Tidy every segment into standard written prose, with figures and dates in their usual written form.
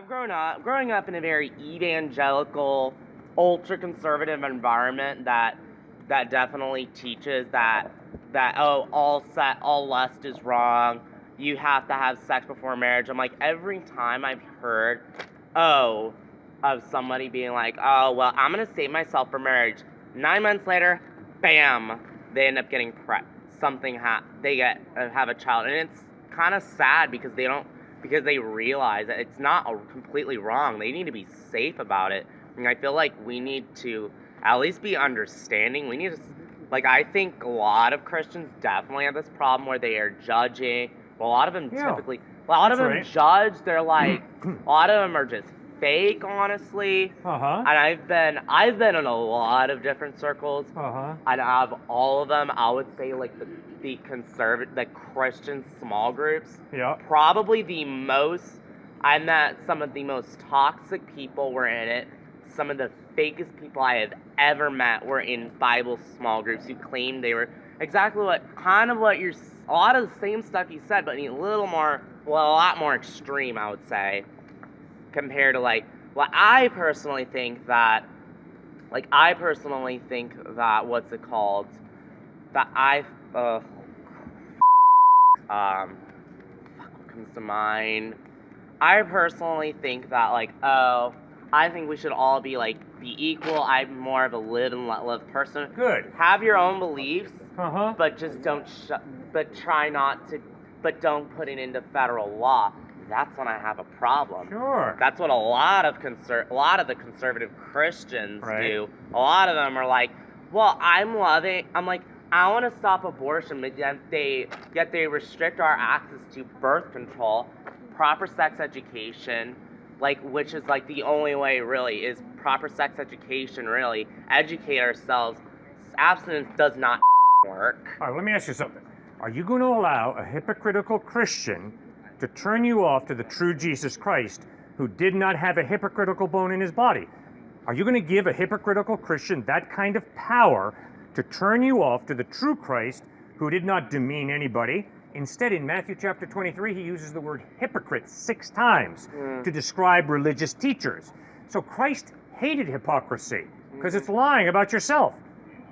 growing up in a very evangelical, ultra-conservative environment that definitely teaches that all lust is wrong. You have to have sex before marriage. I'm like, every time I've heard, of somebody being like, oh, well, I'm going to save myself for marriage. 9 months later, bam, they end up getting they have a child. And it's kind of sad because they realize that it's not completely wrong. They need to be safe about it. And I feel like we need to at least be understanding. We need to, I think a lot of Christians definitely have this problem where they are judging. Well, a lot of them judge. They're like, a lot of them are just fake, honestly. And I've been in a lot of different circles. And out of all of them, I would say the Christian small groups. Yeah. Probably the most. I met some of the most toxic people were in it. Some of the fakest people I have ever met were in Bible small groups who claimed they were exactly a lot of the same stuff you said, but a lot more extreme, I would say, compared to I personally think that what's it called? What comes to mind? I personally think that I think we should all be equal. I'm more of a live and let live person. Good. Have your own beliefs, but just don't don't put it into federal law. That's when I have a problem. Sure. That's what a lot of the conservative Christians do. A lot of them are like, well, I'm like, I want to stop abortion, but yet they restrict our access to birth control, proper sex education, which is the only way really is proper sex education, really educate ourselves. Abstinence does not work. All right, let me ask you something. Are you going to allow a hypocritical Christian to turn you off to the true Jesus Christ who did not have a hypocritical bone in his body? Are you going to give a hypocritical Christian that kind of power to turn you off to the true Christ who did not demean anybody? Instead, in Matthew chapter 23, he uses the word hypocrite 6 times to describe religious teachers. So Christ hated hypocrisy because it's lying about yourself.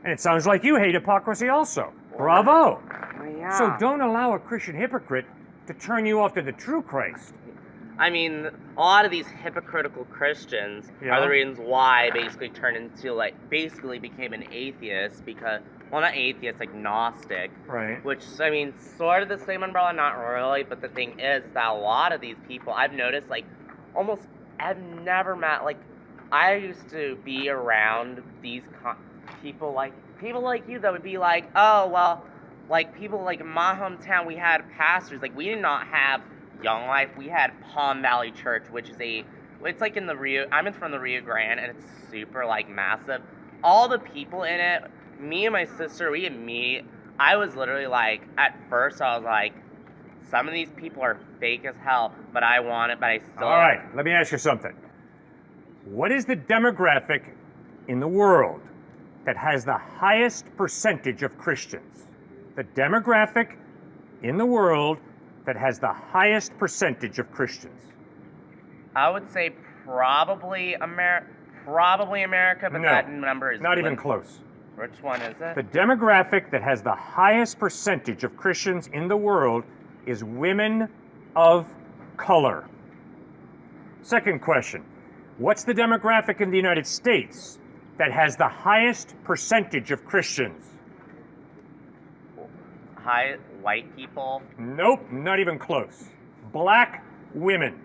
And it sounds like you hate hypocrisy also. Bravo. Yeah. So don't allow a Christian hypocrite to turn you off to the true Christ. I mean, a lot of these hypocritical Christians are the reasons why I basically turned into, basically became an atheist because, well, not atheist, agnostic. Right. Which, I mean, sort of the same umbrella, not really, but the thing is that a lot of these people, I've noticed, almost, I've never met, I used to be around these people like you that would be like, oh, well, people in my hometown, we had pastors, we did not have Young Life, we had Palm Valley Church, which is it's in the Rio, I'm from the Rio Grande, and it's super, massive. All the people in it, me and my sister, we would meet. I was literally at first I was like, some of these people are fake as hell, but I want it, but I still... All right, let me ask you something. What is the demographic in the world that has the highest percentage of Christians? The demographic in the world that has the highest percentage of Christians? I would say probably America, but no, that number is... not even close. Which one is it? The demographic that has the highest percentage of Christians in the world is women of color. Second question, what's the demographic in the United States that has the highest percentage of Christians? White people? Nope, not even close. Black women.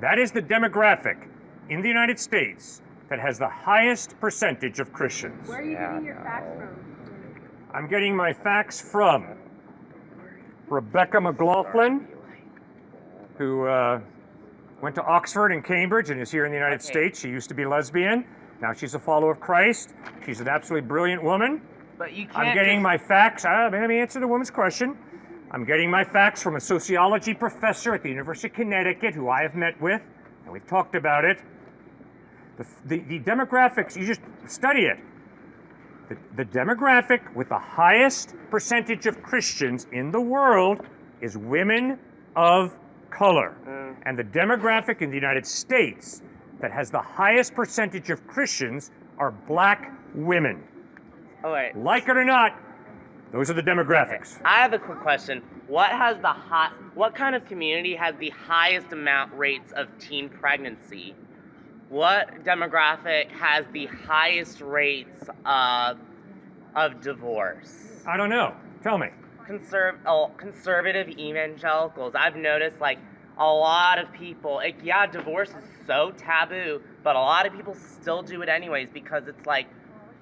That is the demographic in the United States that has the highest percentage of Christians. Where are you getting your facts from? I'm getting my facts from Rebecca McLaughlin, who went to Oxford and Cambridge and is here in the United States. She used to be lesbian. Now she's a follower of Christ. She's an absolutely brilliant woman. But you can't. I'm getting my facts. Let me answer the woman's question. I'm getting my facts from a sociology professor at the University of Connecticut who I have met with, and we've talked about it. The demographics, you just study it. The demographic with the highest percentage of Christians in the world is women of color. And the demographic in the United States that has the highest percentage of Christians are black women. Oh, wait. Like it or not, those are the demographics. I have a quick question. What kind of community has the highest amount rates of teen pregnancy? What demographic has the highest rates of divorce? I don't know. Tell me. Conservative evangelicals. I've noticed like a lot of people, divorce is so taboo, but a lot of people still do it anyways because it's like,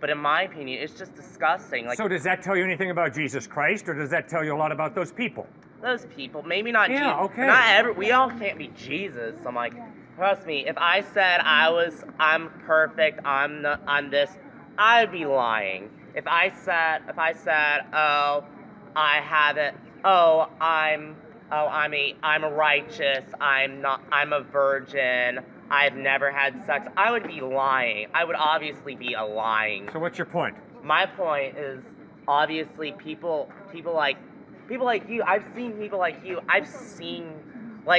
but in my opinion, it's just disgusting. Like, so does that tell you anything about Jesus Christ, or does that tell you a lot about those people? those people, maybe not Jesus. Yeah, okay. We all can't be Jesus. I'm like, trust me, if I said I'm perfect, I'm this, I'd be lying. If I said, I'm righteous, I'm a virgin, I've never had sex, I would be lying. I would obviously be lying. So what's your point? My point is, obviously, people like you. I've seen people like you.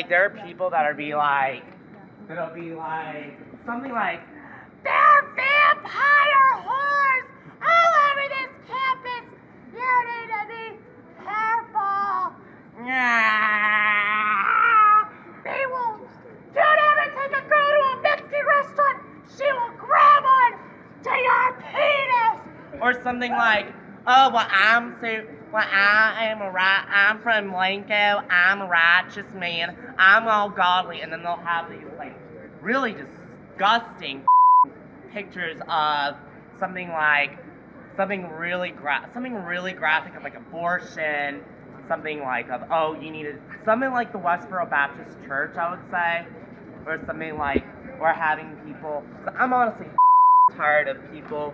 There are people that'll be like something like, they're vampire whores all over this campus. You need to be careful. They will. Don't ever take a girl to a Mexican restaurant. She will grab on to your penis. Or something like, I'm from Blanco, I'm a righteous man, I'm all godly, and then they'll have these like really disgusting pictures of something really graphic of like abortion, something like something like the Westboro Baptist Church, I would say, or something like, or having people. I'm honestly tired of people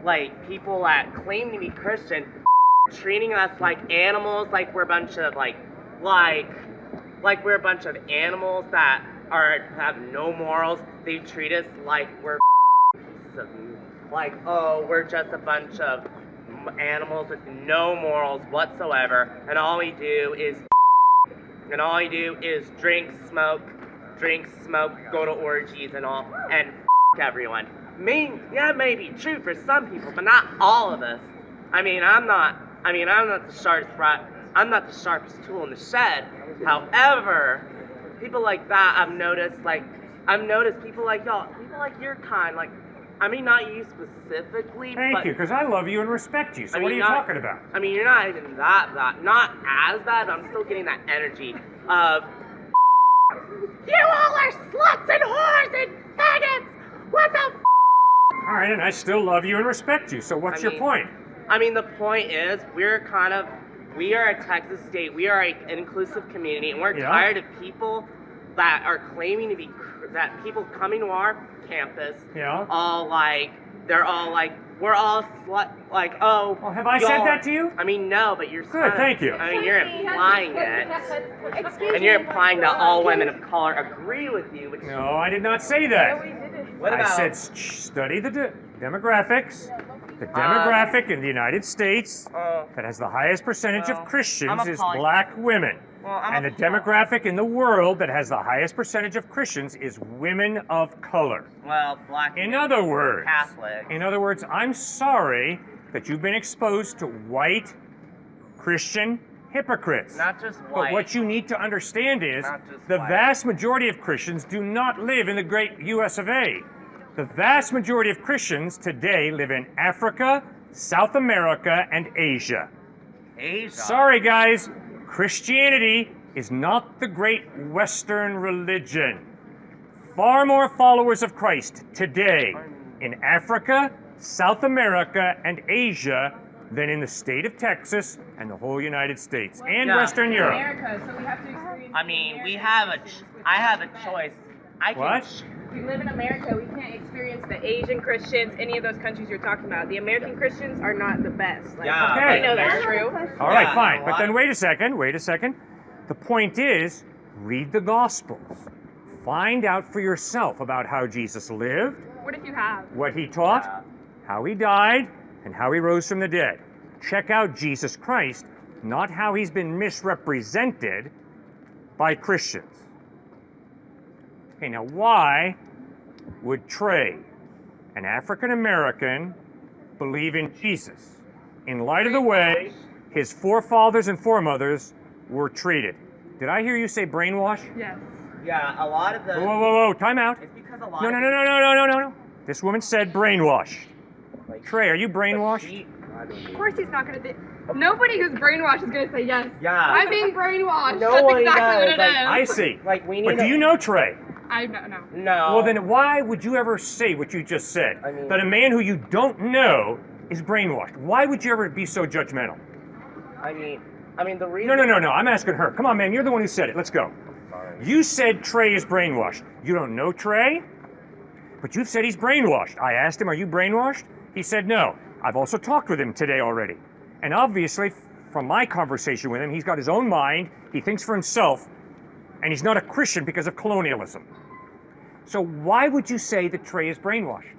that claim to be Christian treating us like animals, like we're a bunch of we're a bunch of animals that have no morals. They treat us like we're pieces of we're just a bunch of animals with no morals whatsoever, and all we do is drink, smoke, go to orgies and all, and everyone. That may be true for some people, but not all of us. I'm not the sharpest tool in the shed. However, people like that, I've noticed people like y'all, people like your kind, not you specifically. Thank you, because I love you and respect you. So what are you talking about? You're not even not as bad, but I'm still getting that energy of, you all are sluts and whores and faggots! What the All right, and I still love you and respect you, so what's your point? The point is, we are at Texas State, we are an inclusive community, and we're tired of people that are claiming to be, that people coming to our campus, we're all slut, Well, have I said that to you? No, but you're good, thank you. You're implying it. And you're implying that all women of color agree with you, which... No, I did not say that. What about... I said study the demographics. The demographic in the United States that has the highest percentage of Christians is black women. And the demographic in the world that has the highest percentage of Christians is women of color. Well, black in other words, Catholic. In other words, I'm sorry that you've been exposed to white Christian hypocrites. Not just white. But what you need to understand is the vast majority of Christians do not live in the great US of A. The vast majority of Christians today live in Africa, South America, and Asia. Asia? Sorry, guys. Christianity is not the great Western religion. Far more followers of Christ today in Africa, South America, and Asia than in the state of Texas and the whole United States and Western Europe. America, so we have to experience I have a choice. We live in America. We can't experience the Asian Christians, any of those countries you're talking about. The American Christians are not the best. Okay. I know that's true. All right, fine. But then wait a second. The point is, read the Gospels. Find out for yourself about how Jesus lived. What if you have? What he taught, how he died, and how he rose from the dead. Check out Jesus Christ, not how he's been misrepresented by Christians. Okay, now why would Trey, an African American, believe in Jesus in light of the way his forefathers and foremothers were treated? Did I hear you say brainwash? Yes. Yeah, a lot of the. Whoa, time out. It's because a lot No. of This woman said brainwashed. Like, Trey, are you but brainwashed? Of course he's not gonna do. Nobody who's brainwashed is gonna say yes. Yeah. I'm being brainwashed. No That's one exactly does. what it Like, is. I see. Like we need. But do you know Trey? I don't know. No. Well, then why would you ever say what you just said? I mean- that a man who you don't know is brainwashed. Why would you ever be so judgmental? I mean the reason. No. I'm asking her. Come on, man. You're the one who said it. Let's go. Sorry. You said Trey is brainwashed. You don't know Trey? But you've said he's brainwashed. I asked him, are you brainwashed? He said no. I've also talked with him today already. And obviously, from my conversation with him, he's got his own mind, he thinks for himself, and he's not a Christian because of colonialism. So why would you say that Trey is brainwashed?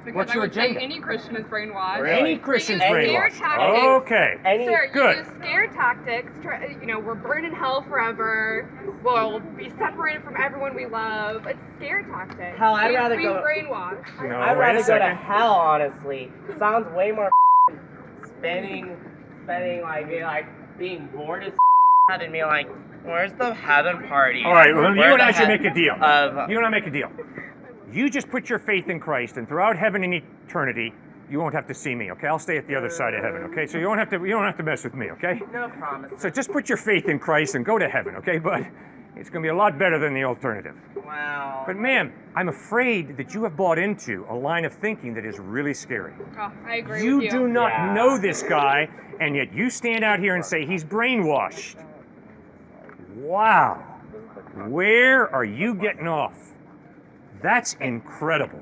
Because What's I your would say agenda? any Christian is brainwashed. Really? Any Christian's They use brainwashed. scare tactics. Okay. Any. Sir, Good. you use scare tactics. We're burned in hell forever. We'll be separated from everyone we love. It's scare tactics. Hell, I'd We've rather been go- brainwashed. No, I'd wait a rather go to second. hell, honestly. Sounds way more spending being bored as than being like, where's the heaven party? All right, well, you Where and the I should heck- make a deal. Of, You and I make a deal. You just put your faith in Christ, and throughout heaven and eternity, you won't have to see me, okay? I'll stay at the other side of heaven, okay? So you don't have to mess with me, okay? no promise. So just put your faith in Christ and go to heaven, okay? But it's going to be a lot better than the alternative. Wow. But ma'am, I'm afraid that you have bought into a line of thinking that is really scary. Oh, I agree You with you. do not Yeah. know this guy, and yet you stand out here and say he's brainwashed. Wow. Where are you getting off? That's incredible.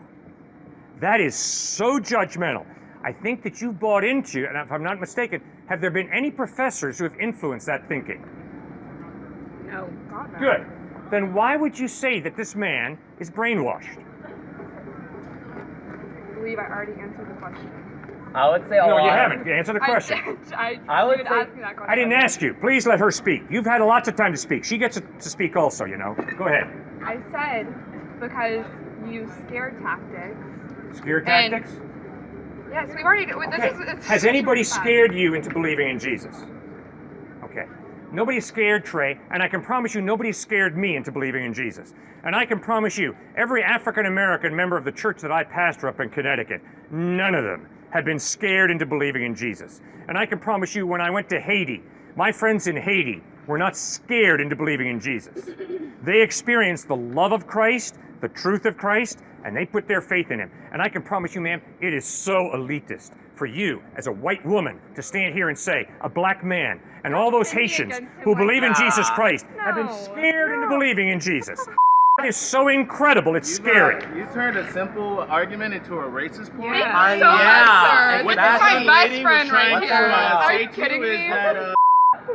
That is so judgmental. I think that you've bought into, and if I'm not mistaken, have there been any professors who have influenced that thinking? No, God no. Good. Then why would you say that this man is brainwashed? I believe I already answered the question. I would say a No, lot. you haven't. Answer the question. I would you say- ask me that question. I didn't ask you. Please let her speak. You've had lots of time to speak. She gets to speak also, you know. Go ahead. I said because you use scare tactics. Scare And- tactics? Yes, we've already. Okay. This Has is anybody fun. scared you into believing in Jesus? Okay. Nobody's scared Trey, and I can promise you nobody's scared me into believing in Jesus. And I can promise you, every African American member of the church that I pastor up in Connecticut, none of them have been scared into believing in Jesus. And I can promise you, when I went to Haiti, my friends in Haiti were not scared into believing in Jesus. They experienced the love of Christ, the truth of Christ, and they put their faith in him. And I can promise you, ma'am, it is so elitist for you, as a white woman, to stand here and say a black man and all those Any Haitians against him who like believe in that. Jesus Christ have been No, scared into no. believing in Jesus. That is so incredible, it's scary. You turned a simple argument into a racist point. Thank I- you so yeah, much, sir. What This is this my young best lady friend was trying right to here. Are say you to kidding you me? is that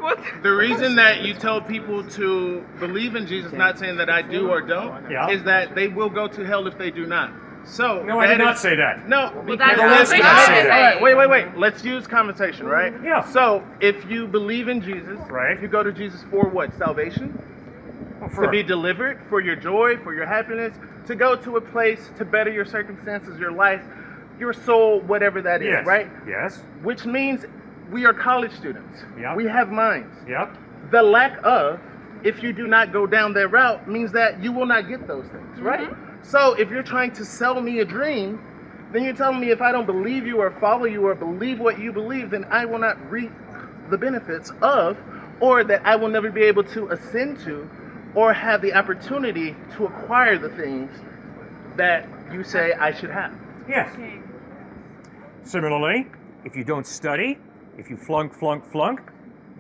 What? the reason that you tell people to believe in Jesus, not saying that I do or don't, Yeah. is that they will go to hell if they do not. So No, I did that not is- say that. No, because that's not if- what I said. All right, wait. Let's use conversation, right? Yeah. So if you believe in Jesus, Right. you go to Jesus for what? Salvation? For- To be delivered, for your joy, for your happiness, to go to a place to better your circumstances, your life, your soul, whatever that is, yes. right? Yes. Which means we are college students. Yeah. We have minds. Yep. The lack of, if you do not go down that route, means that you will not get those things, right? So if you're trying to sell me a dream, then you're telling me if I don't believe you or follow you or believe what you believe, then I will not reap the benefits of, or that I will never be able to ascend to, or have the opportunity to acquire the things that you say I should have. Yes. Similarly, if you don't study, if you flunk,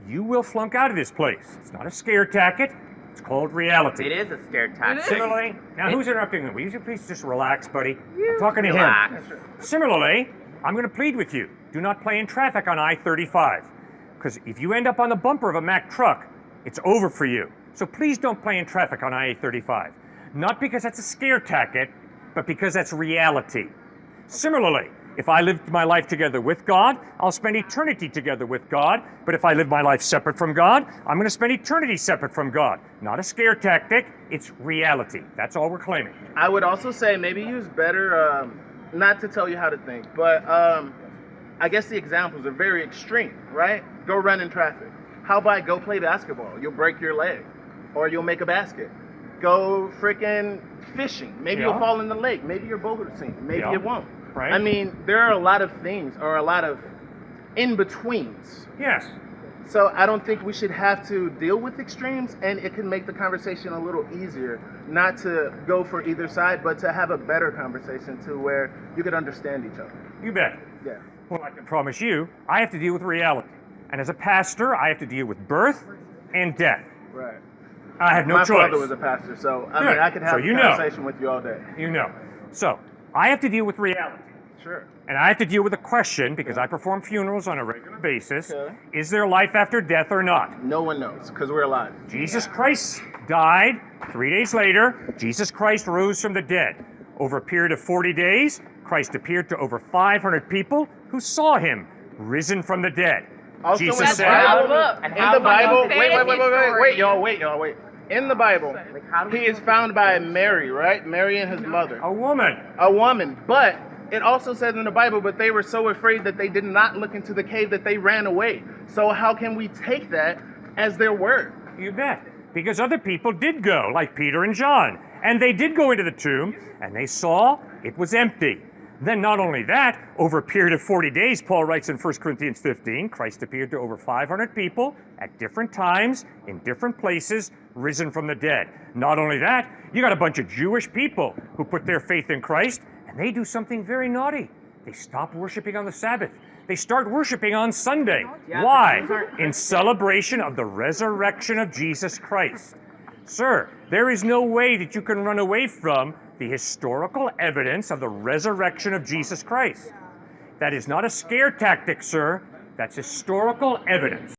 you will flunk out of this place. It's not a scare tactic. It's called reality. It is a scare tactic. Similarly, now who's interrupting me? Will you please just relax, buddy? I'm talking to Relax. him. Similarly, I'm going to plead with you. Do not play in traffic on I-35. Because if you end up on the bumper of a Mack truck, it's over for you. So please don't play in traffic on I-35. Not because that's a scare tactic, but because that's reality. Similarly, If I live my life together with God, I'll spend eternity together with God. But if I live my life separate from God, I'm going to spend eternity separate from God. Not a scare tactic, it's reality. That's all we're claiming. I would also say maybe use better, not to tell you how to think, but I guess the examples are very extreme, right? Go run in traffic. How about go play basketball? You'll break your leg, or you'll make a basket. Go freaking fishing. Maybe you'll fall in the lake. Maybe your boat will sink. Maybe it won't. Right. I mean, there are a lot of things, or a lot of in-betweens. Yes. So I don't think we should have to deal with extremes, and it can make the conversation a little easier not to go for either side, but to have a better conversation to where you could understand each other. You bet. Yeah. Well, I can promise you, I have to deal with reality. And as a pastor, I have to deal with birth and death. Right. I have no My choice. father was a pastor, so I mean, I could have a conversation with you all day. You know. So, I have to deal with reality. Sure. And I have to deal with a question, because I perform funerals on a regular basis. Okay. Is there life after death or not? No one knows, because we're alive. Jesus Christ died. 3 days later, Jesus Christ rose from the dead. Over a period of 40 days, Christ appeared to over 500 people who saw him risen from the dead. Also, Jesus in the said, Bible, And in how the do Bible, you wait, y'all. In the Bible, he is found by Mary, right? Mary and his mother. a woman. A woman. But it also says in the Bible, but they were so afraid that they did not look into the cave that they ran away. So how can we take that as their word? You bet. Because other people did go, like Peter and John. And they did go into the tomb, and they saw it was empty. Then not only that, over a period of 40 days, Paul writes in 1 Corinthians 15, Christ appeared to over 500 people at different times, in different places, risen from the dead. Not only that, you got a bunch of Jewish people who put their faith in Christ, and they do something very naughty. They stop worshiping on the Sabbath. They start worshiping on Sunday. Why? In celebration of the resurrection of Jesus Christ. Sir, there is no way that you can run away from the historical evidence of the resurrection of Jesus Christ. That is not a scare tactic, sir. That's historical evidence.